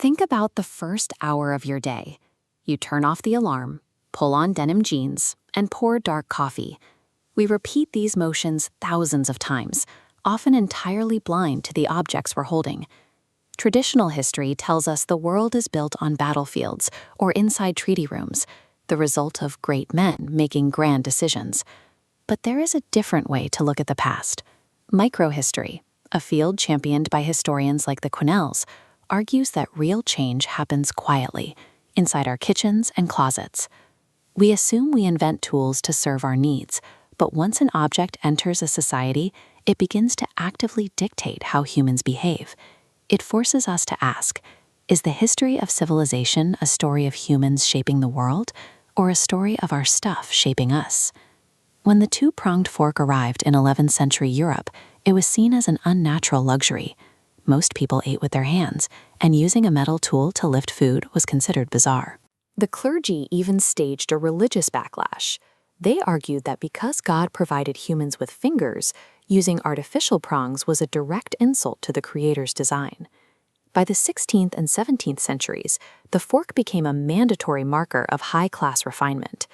Think about the first hour of your day. You turn off the alarm, pull on denim jeans, and pour dark coffee. We repeat these motions thousands of times, often entirely blind to the objects we're holding. Traditional history tells us the world is built on battlefields or inside treaty rooms, the result of great men making grand decisions. But there is a different way to look at the past. Microhistory, a field championed by historians like the Quinnells, argues that real change happens quietly, inside our kitchens and closets. We assume we invent tools to serve our needs, but once an object enters a society, it begins to actively dictate how humans behave. It forces us to ask, is the history of civilization a story of humans shaping the world, or a story of our stuff shaping us? When the two-pronged fork arrived in 11th century Europe, it was seen as an unnatural luxury. Most people ate with their hands, and using a metal tool to lift food was considered bizarre. The clergy even staged a religious backlash. They argued that because God provided humans with fingers, using artificial prongs was a direct insult to the Creator's design. By the 16th and 17th centuries, the fork became a mandatory marker of high-class refinement.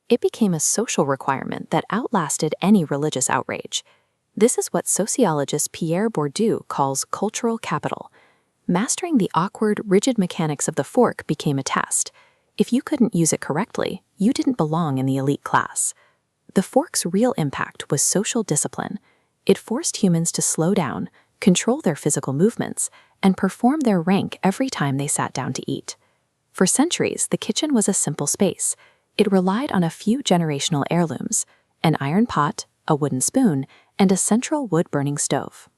It became a social requirement that outlasted any religious outrage. This is what sociologist Pierre Bourdieu calls cultural capital. Mastering the awkward, rigid mechanics of the fork became a test. If you couldn't use it correctly, you didn't belong in the elite class. The fork's real impact was social discipline. It forced humans to slow down, control their physical movements, and perform their rank every time they sat down to eat. For centuries, the kitchen was a simple space. It relied on a few generational heirlooms: an iron pot, a wooden spoon, and a central wood-burning stove.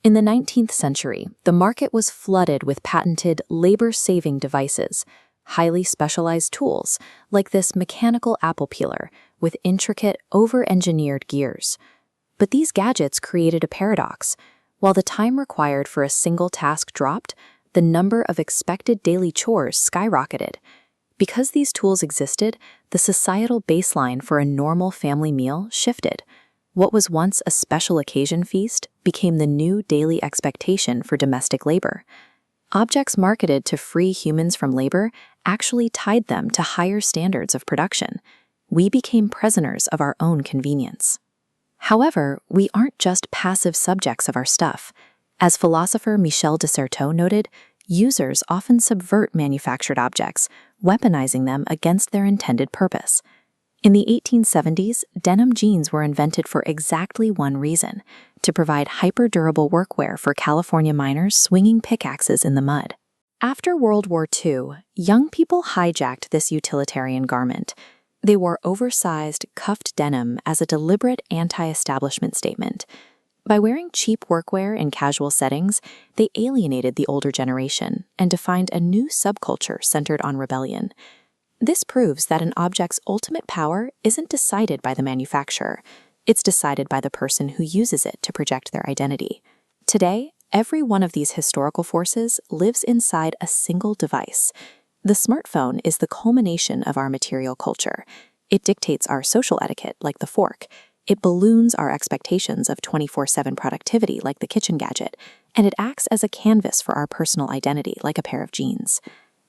In the 19th century, the market was flooded with patented labor-saving devices, highly specialized tools, like this mechanical apple peeler with intricate, over-engineered gears. But these gadgets created a paradox. While the time required for a single task dropped, the number of expected daily chores skyrocketed. Because these tools existed, the societal baseline for a normal family meal shifted. What was once a special occasion feast became the new daily expectation for domestic labor. Objects marketed to free humans from labor actually tied them to higher standards of production. We became prisoners of our own convenience. However, we aren't just passive subjects of our stuff. As philosopher Michel de Certeau noted, users often subvert manufactured objects, weaponizing them against their intended purpose. In the 1870s, denim jeans were invented for exactly one reason: to provide hyper-durable workwear for California miners swinging pickaxes in the mud. After World War II, young people hijacked this utilitarian garment. They wore oversized, cuffed denim as a deliberate anti-establishment statement. By wearing cheap workwear in casual settings, they alienated the older generation and defined a new subculture centered on rebellion. This proves that an object's ultimate power isn't decided by the manufacturer. It's decided by the person who uses it to project their identity. Today, every one of these historical forces lives inside a single device. The smartphone is the culmination of our material culture. It dictates our social etiquette, like the fork. It balloons our expectations of 24/7 productivity, like the kitchen gadget. And it acts as a canvas for our personal identity, like a pair of jeans.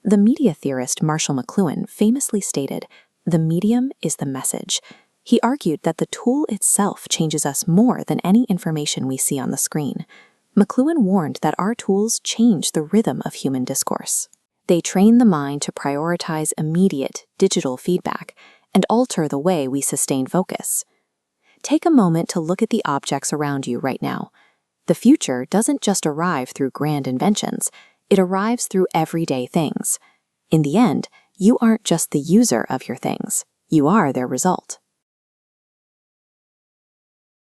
The media theorist Marshall McLuhan famously stated, "The medium is the message." He argued that the tool itself changes us more than any information we see on the screen. McLuhan warned that our tools change the rhythm of human discourse. They train the mind to prioritize immediate, digital feedback and alter the way we sustain focus. Take a moment to look at the objects around you right now. The future doesn't just arrive through grand inventions. It arrives through everyday things. In the end, you aren't just the user of your things. You are their result.